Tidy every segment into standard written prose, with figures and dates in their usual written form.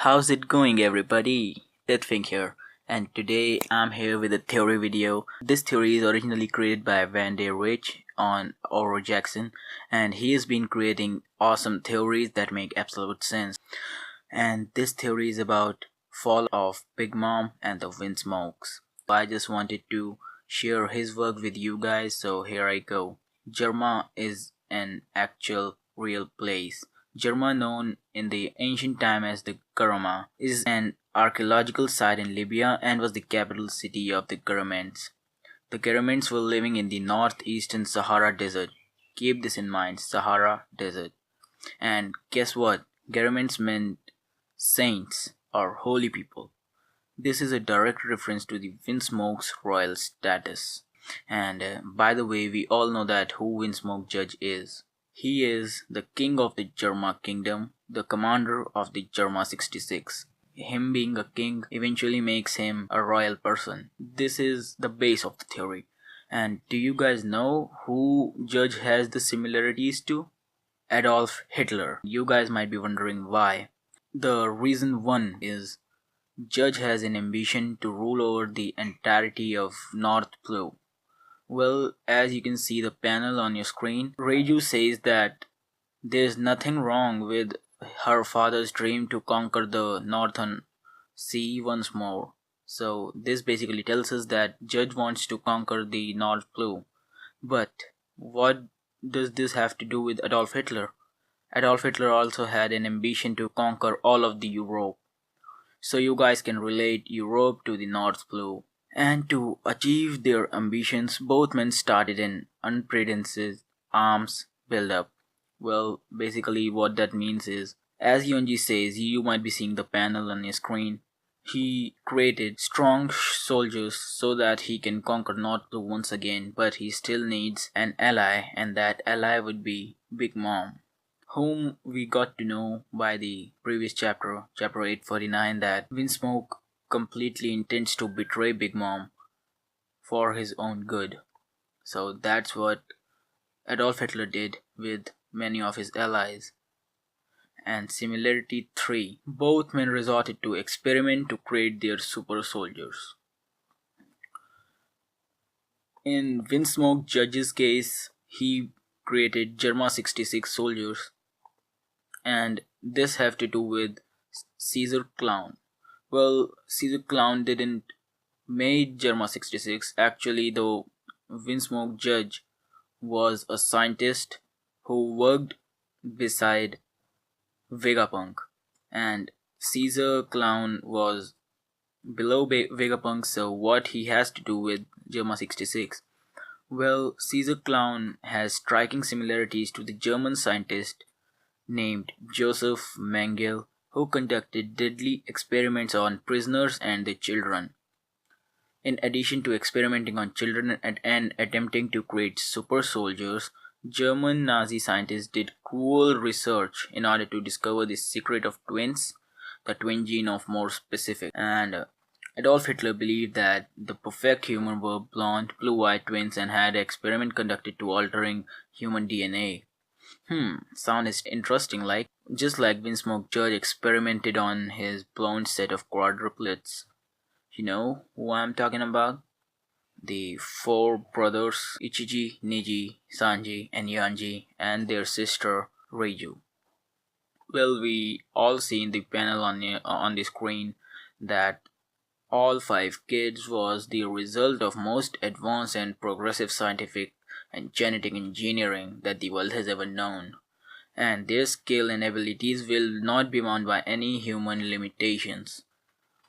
How's it going, everybody? Deathfink here, and today I'm here with a theory video. This theory is originally created by Vandenreich on Oro Jackson, and he has been creating awesome theories that make absolute sense. And this theory is about fall of Big Mom and the Vinsmokes. I just wanted to share his work with you guys, so here I go. Jerma is an actual real place. Jerma, known in the ancient time as the Karama, is an archaeological site in Libya and was the capital city of the Germans. The Germans were living in the northeastern Sahara Desert. Keep this in mind, Sahara Desert. And guess what? Germans meant saints or holy people. This is a direct reference to the Vinsmokes' royal status. And by the way, we all know that who Vinsmoke Judge is. He is the king of the Jerma kingdom, the commander of the Jerma 66. Him being a king eventually makes him a royal person. This is the base of the theory. And do you guys know who Judge has the similarities to? Adolf Hitler. You guys might be wondering why. The reason one is Judge has an ambition to rule over the entirety of North Pole. Well, as you can see the panel on your screen, Reiju says that there's nothing wrong with her father's dream to conquer the Northern Sea once more. So this basically tells us that Judge wants to conquer the North Pole. But what does this have to do with Adolf Hitler? Adolf Hitler also had an ambition to conquer all of the Europe. So you guys can relate Europe to the North Pole. And to achieve their ambitions, both men started an unprecedented arms build-up. Well, basically what that means is, as Yonji says, you might be seeing the panel on your screen, he created strong soldiers so that he can conquer North Pole once again, but he still needs an ally, and that ally would be Big Mom, whom we got to know by the previous chapter 849, that Vinsmoke completely intends to betray Big Mom for his own good. So that's what Adolf Hitler did with many of his allies. And similarity 3. Both men resorted to experiment to create their super soldiers. In Vinsmoke Judge's case, he created Jerma 66 soldiers, and this have to do with Caesar Clown. Well, Caesar Clown didn't make Jerma 66. Actually, though, Vinsmoke Judge was a scientist who worked beside Vegapunk, and Caesar Clown was below Vegapunk. So what he has to do with Jerma 66? Well, Caesar Clown has striking similarities to the German scientist named Joseph Mengele, who conducted deadly experiments on prisoners and their children. In addition to experimenting on children and attempting to create super soldiers, German Nazi scientists did cruel research in order to discover the secret of twins, the twin gene of more specific. And Adolf Hitler believed that the perfect human were blonde, blue-eyed twins and had an experiment conducted to altering human DNA. Sounds interesting, like just like Vinsmoke Judge experimented on his blonde set of quadruplets. You know who I'm talking about? The four brothers Ichiji, Niji, Sanji, and Yanji, and their sister Reiju. Well, we all see in the panel on the screen that all 5 kids was the result of most advanced and progressive scientific and genetic engineering that the world has ever known, and their skill and abilities will not be bound by any human limitations.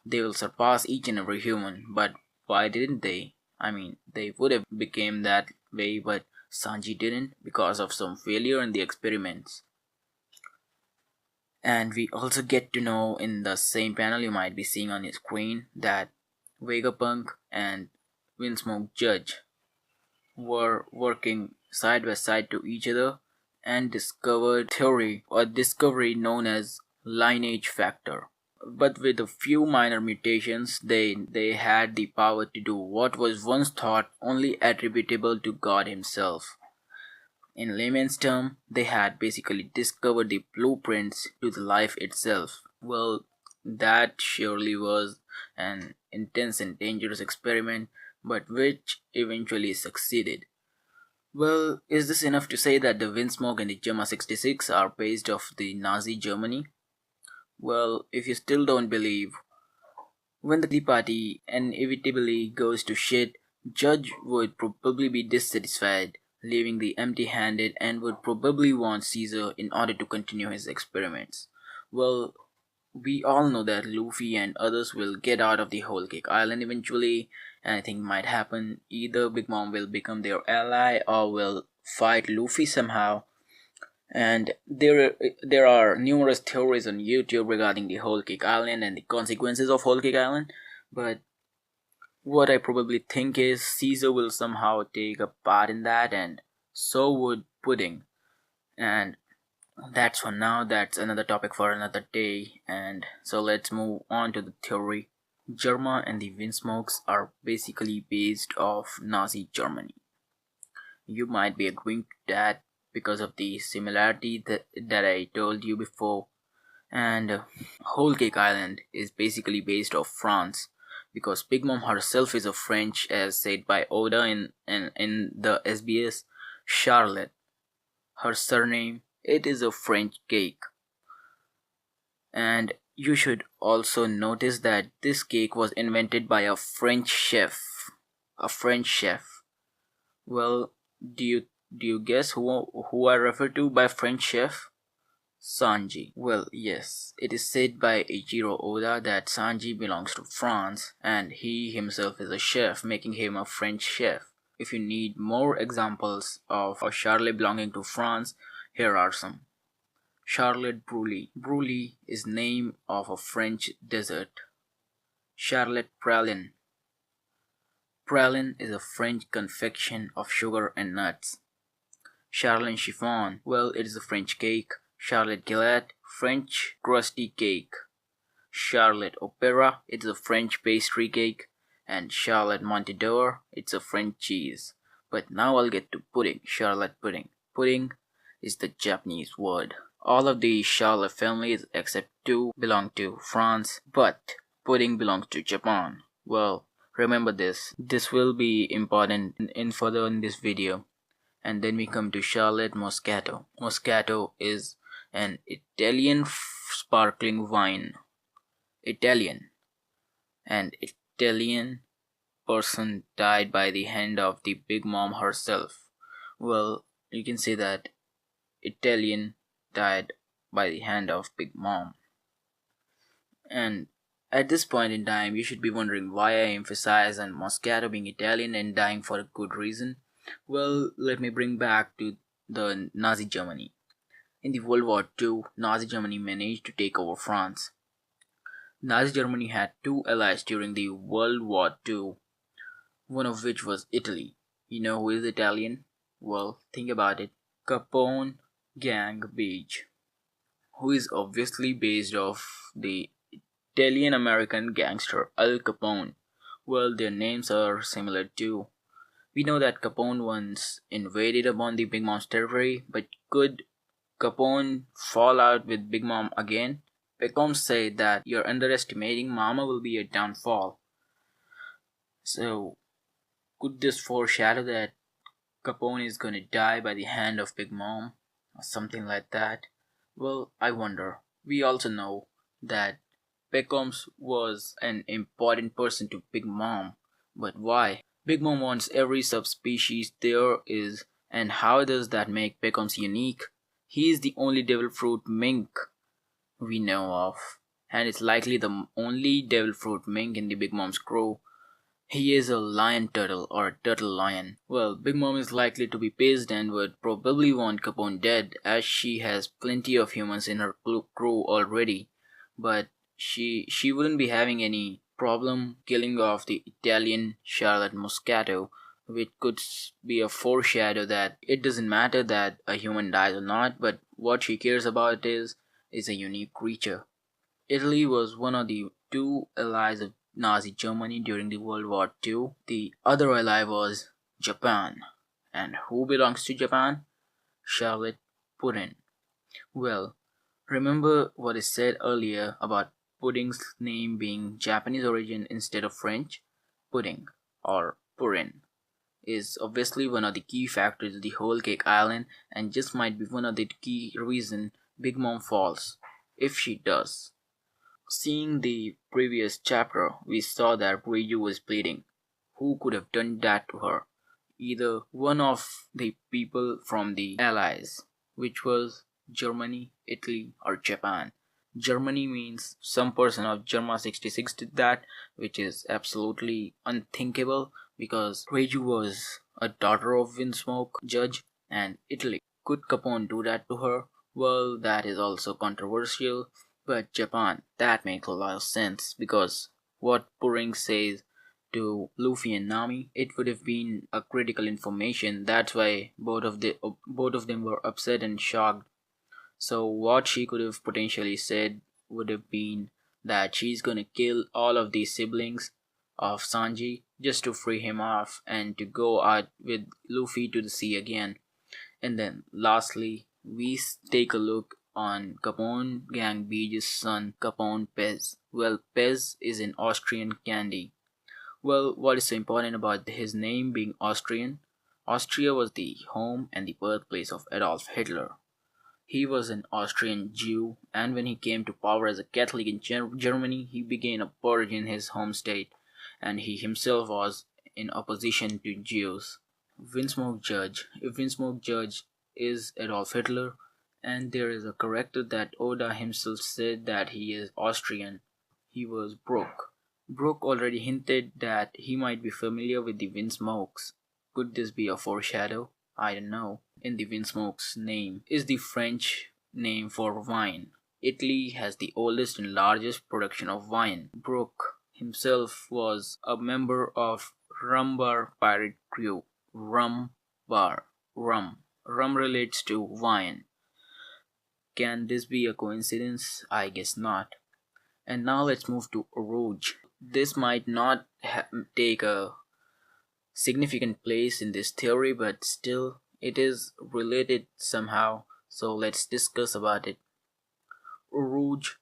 They will surpass each and every human. But why didn't they? I mean, they would have became that way, but Sanji didn't because of some failure in the experiments. And we also get to know in the same panel you might be seeing on your screen that Vegapunk and Vinsmoke Judge were working side by side to each other and discovered discovery known as lineage factor. But with a few minor mutations, they had the power to do what was once thought only attributable to God himself. In layman's term, they had basically discovered the blueprints to the life itself. Well, That surely was an intense and dangerous experiment, but which eventually succeeded. Well, is this enough to say that the Vinsmoke and the Gemma 66 are based off the Nazi Germany? Well, if you still don't believe, when the party inevitably goes to shit, Judge would probably be dissatisfied, leaving the empty-handed, and would probably want Caesar in order to continue his experiments. Well, we all know that Luffy and others will get out of the Whole Cake Island eventually. Anything might happen. Either Big Mom will become their ally or will fight Luffy somehow. And there are numerous theories on YouTube regarding the Whole Cake Island and the consequences of Whole Cake Island. But what I probably think is Caesar will somehow take a part in that, and so would Pudding. And that's for now. That's another topic for another day. And so let's move on to the theory. Germa and the Vinsmokes are basically based off Nazi Germany. You might be agreeing to that because of the similarity that I told you before. And Whole Cake Island is basically based off France because Big Mom herself is a French, as said by Oda in the SBS. Charlotte, her surname, it is a French cake. And you should also notice that this cake was invented by a French chef. A French chef. Well, do you guess who I refer to by French chef? Sanji. Well, yes, it is said by Eiichiro Oda that Sanji belongs to France and he himself is a chef, making him a French chef. If you need more examples of a Charlotte belonging to France, here are some. Charlotte Brûlée. Brûlée is name of a French dessert. Charlotte Praline. Praline is a French confection of sugar and nuts. Charlotte Chiffon. Well, it is a French cake. Charlotte Galette, French crusty cake. Charlotte Opera, it's a French pastry cake. And Charlotte Montador, it's a French cheese. But now I'll get to pudding. Charlotte pudding. Pudding is the Japanese word. All of the Charlotte families except two belong to France, but pudding belongs to Japan. Well, remember this. This will be important in further in this video. And then we come to Charlotte Moscato. Moscato is an Italian sparkling wine. Italian. An Italian person died by the hand of the Big Mom herself. Well, you can say that Italian died by the hand of Big Mom. And at this point in time, you should be wondering why I emphasize on Moscato being Italian and dying for a good reason. Well, let me bring back to the Nazi Germany. In the World War II, Nazi Germany managed to take over France. Nazi Germany had two allies during the World War II, one of which was Italy. You know who is Italian? Well, think about it. Capone Gang Beach, who is obviously based off the Italian-American gangster Al Capone. Well, their names are similar too. We know that Capone once invaded upon the Big Mom's territory, but could Capone fall out with Big Mom again? Peckham said that you're underestimating Mama will be a downfall. So, could this foreshadow that Capone is gonna die by the hand of Big Mom? Or something like that? Well, I wonder. We also know that Peckham's was an important person to Big Mom. But why? Big Mom wants every subspecies there is, and how does that make Peckham's unique? He is the only devil fruit mink we know of, and it's likely the only devil fruit mink in the Big Mom's crew. He is a lion turtle or a turtle lion. Well, Big Mom is likely to be pissed and would probably want Capone dead, as she has plenty of humans in her crew already. But she wouldn't be having any problem killing off the Italian Charlotte Moscato, which could be a foreshadow that it doesn't matter that a human dies or not, but what she cares about is a unique creature. Italy was one of the two allies of Nazi Germany during the World War II. The other ally was Japan. And who belongs to Japan? Charlotte Purin. Well, remember what I said earlier about pudding's name being Japanese origin instead of French, pudding or purin is obviously one of the key factors of the whole cake island and just might be one of the key reason Big Mom falls, if she does. Seeing the previous chapter, we saw that Reiju was bleeding. Who could have done that to her? Either one of the people from the Allies, which was Germany, Italy, or Japan. Germany means some person of Germa 66 did that, which is absolutely unthinkable because Reiju was a daughter of Vinsmoke judge, and Italy. Could Capone do that to her? Well, that is also controversial, but Japan, that makes a lot of sense because what Puring says to Luffy and Nami, it would have been a critical information. That's why both of them were upset and shocked. So what she could have potentially said would have been that she's gonna kill all of these siblings of Sanji just to free him off and to go out with Luffy to the sea again. And then lastly, we take a look on Capone Gang Beach's son Capone Pez. Well, Pez is an Austrian candy. Well, what is so important about his name being Austrian? Austria was the home and the birthplace of Adolf Hitler. He was an Austrian Jew, and when he came to power as a Catholic in Germany, he began a purge in his home state, and he himself was in opposition to Jews. Vinsmoke Judge is Adolf Hitler, and there is a character that Oda himself said that he is Austrian. He was Brooke. Brooke already hinted that he might be familiar with the Vinsmokes. Could this be a foreshadow? I don't know. In the Vinsmokes name is the French name for wine. Italy has the oldest and largest production of wine. Brooke himself was a member of Rum Bar pirate crew. Rum Bar. Rum. Rum relates to wine. Can this be a coincidence? I guess not. And now let's move to Rouge. This might not take a significant place in this theory, but still it is related somehow, so let's discuss about it. Rouge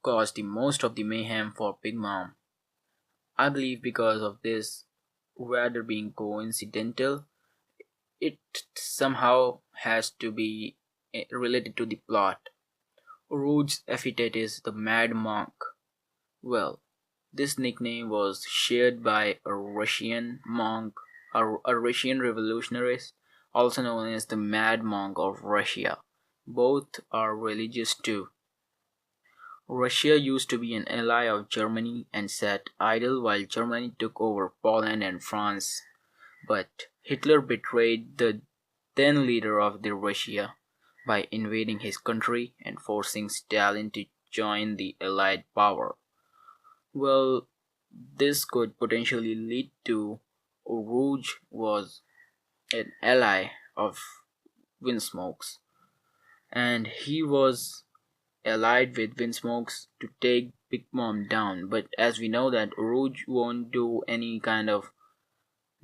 caused the most of the mayhem for Big Mom. I believe because of this, rather being coincidental, it somehow has to be related to the plot. Rouge's epithet is the Mad Monk. Well, this nickname was shared by a Russian monk, a Russian revolutionist, also known as the Mad Monk of Russia. Both are religious too. Russia used to be an ally of Germany and sat idle while Germany took over Poland and France. But Hitler betrayed the then leader of the Russia by invading his country and forcing Stalin to join the Allied power. Well, this could potentially lead to Rouge was an ally of Vinsmokes, and he was allied with Vinsmokes to take Big Mom down. But as we know that Rouge won't do any kind of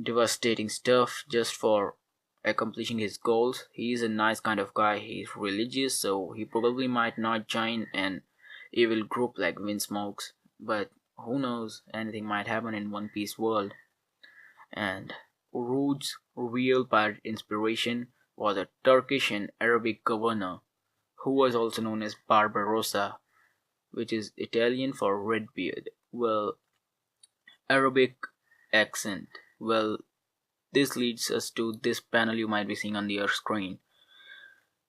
devastating stuff just for accomplishing his goals. He's a nice kind of guy. He's religious, so he probably might not join an evil group like Vinsmokes. But who knows? Anything might happen in One Piece world. And Rouge's real pirate inspiration was a Turkish and Arabic governor who was also known as Barbarossa, which is Italian for Redbeard. Well, Arabic accent. Well, this leads us to this panel you might be seeing on your screen.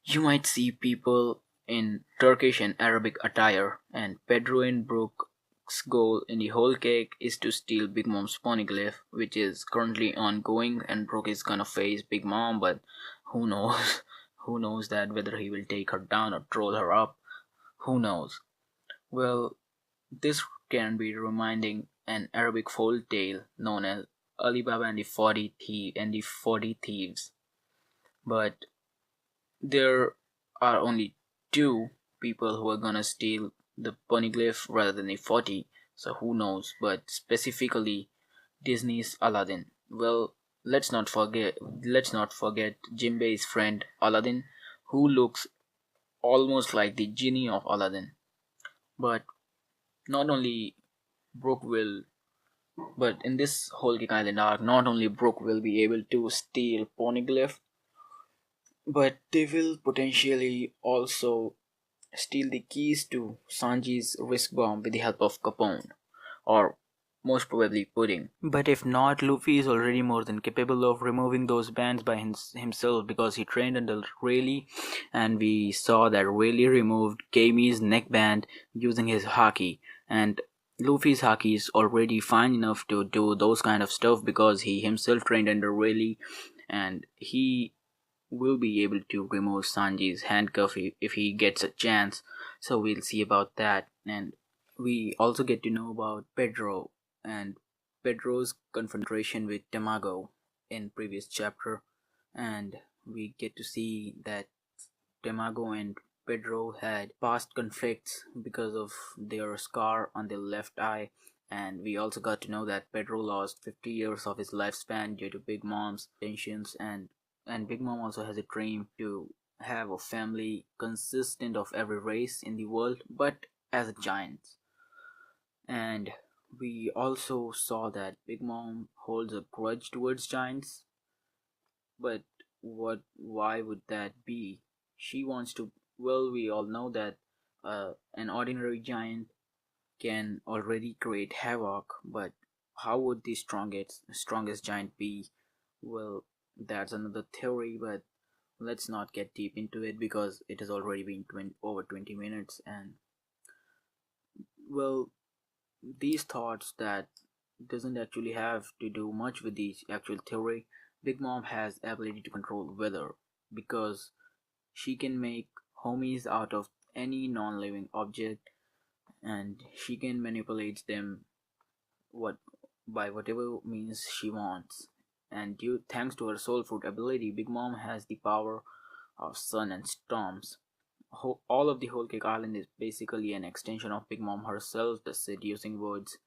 You might see people in Turkish and Arabic attire, and Pedro and Brooke's goal in the whole cake is to steal Big Mom's poneglyph, which is currently ongoing, and Brooke is gonna face Big Mom, but who knows? Who knows that whether he will take her down or troll her up? Who knows? Well, this can be reminding an Arabic folk tale known as Ali Baba and the 40 Thieves. But there are only two people who are gonna steal the poneglyph rather than the 40, so who knows? But specifically Disney's Aladdin. Well, let's not forget Jinbei's friend Aladdin, who looks almost like the genie of Aladdin. But not only Brook will, but in this whole Kick Island arc, not only Brook will be able to steal Poneglyph, but they will potentially also steal the keys to Sanji's risk bomb with the help of Capone, or most probably Pudding. But if not, Luffy is already more than capable of removing those bands by himself because he trained under Rayleigh, and we saw that Rayleigh removed Kami's neckband using his haki, and Luffy's haki is already fine enough to do those kind of stuff because he himself trained under Rayleigh, and he will be able to remove Sanji's handcuff if he gets a chance. So we'll see about that. And we also get to know about Pedro and Pedro's confrontation with Tamago in previous chapter, and we get to see that Tamago and Pedro had past conflicts because of their scar on their left eye, and we also got to know that Pedro lost 50 years of his lifespan due to Big Mom's tensions, and Big Mom also has a dream to have a family consistent of every race in the world, but as a giant. And we also saw that Big Mom holds a grudge towards giants, but why would that be? She wants to, well, we all know that an ordinary giant can already create havoc, but how would the strongest giant be? Well, that's another theory, but let's not get deep into it because it has already been over 20 minutes. And well, these thoughts that doesn't actually have to do much with the actual theory. Big Mom has ability to control weather because she can make homies out of any non-living object, and she can manipulate them what by whatever means she wants. And due thanks to her soul fruit ability, Big Mom has the power of sun and storms. All of the whole Cake Island is basically an extension of Big Mom herself, the seducing words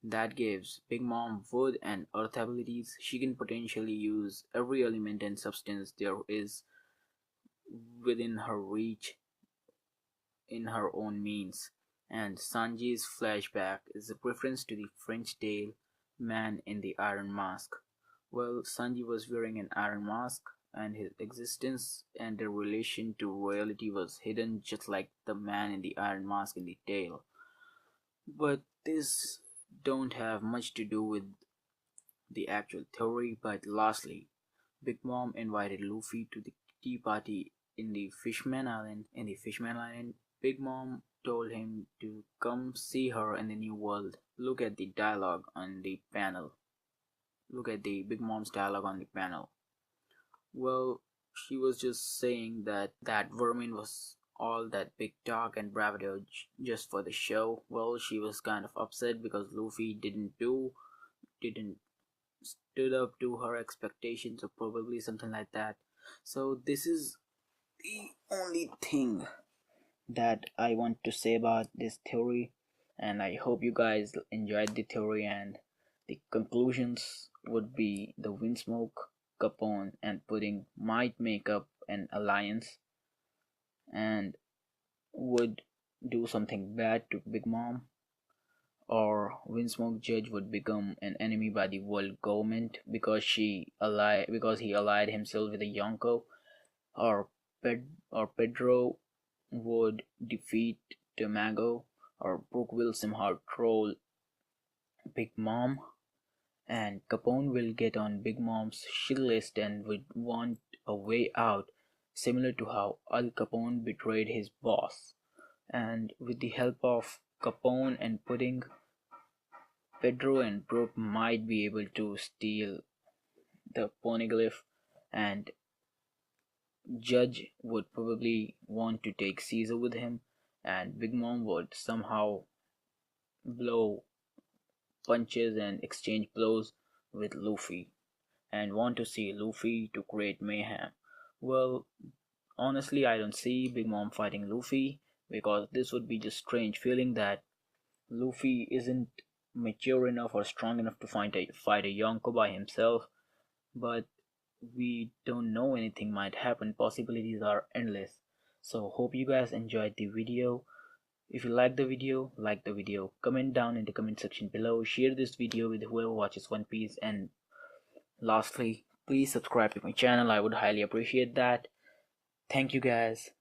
that gives Big Mom wood and earth abilities. She can potentially use every element and substance there is within her reach in her own means. And Sanji's flashback is a reference to the French tale Man in the Iron Mask. Well, Sanji was wearing an iron mask, and his existence and their relation to royalty was hidden just like the man in the iron mask in the tale. But this don't have much to do with the actual theory. But lastly, Big Mom invited Luffy to the tea party in the Fishman Island. In the Fishman Island, Big Mom told him to come see her in the New World. Look at the dialogue on the panel. Look at the Big Mom's dialogue on the panel. Well, she was just saying that Vermin was all that big talk and bravado just for the show. Well, she was kind of upset because Luffy didn't stood up to her expectations, or probably something like that. So this is the only thing that I want to say about this theory, and I hope you guys enjoyed the theory. And the conclusions would be the Vinsmoke, Capone, and Pudding might make up an alliance and would do something bad to Big Mom, or Vinsmoke Judge would become an enemy by the world government because he allied himself with a Yonko, or Pedro would defeat Tamago, or Brooke will somehow troll Big Mom, and Capone will get on Big Mom's shit list and would want a way out, similar to how Al Capone betrayed his boss. And with the help of Capone and Pudding, Pedro and Brooke might be able to steal the poneglyph, and Judge would probably want to take Caesar with him, and Big Mom would somehow blow punches and exchange blows with Luffy and want to see Luffy to create mayhem. Well, honestly, I don't see Big Mom fighting Luffy because this would be just strange feeling that Luffy isn't mature enough or strong enough to fight a Yonko by himself. But we don't know, anything might happen. Possibilities are endless. So hope you guys enjoyed the video. If you like the video, comment down in the comment section below, share this video with whoever watches One Piece, and lastly, please subscribe to my channel. I would highly appreciate that. Thank you guys.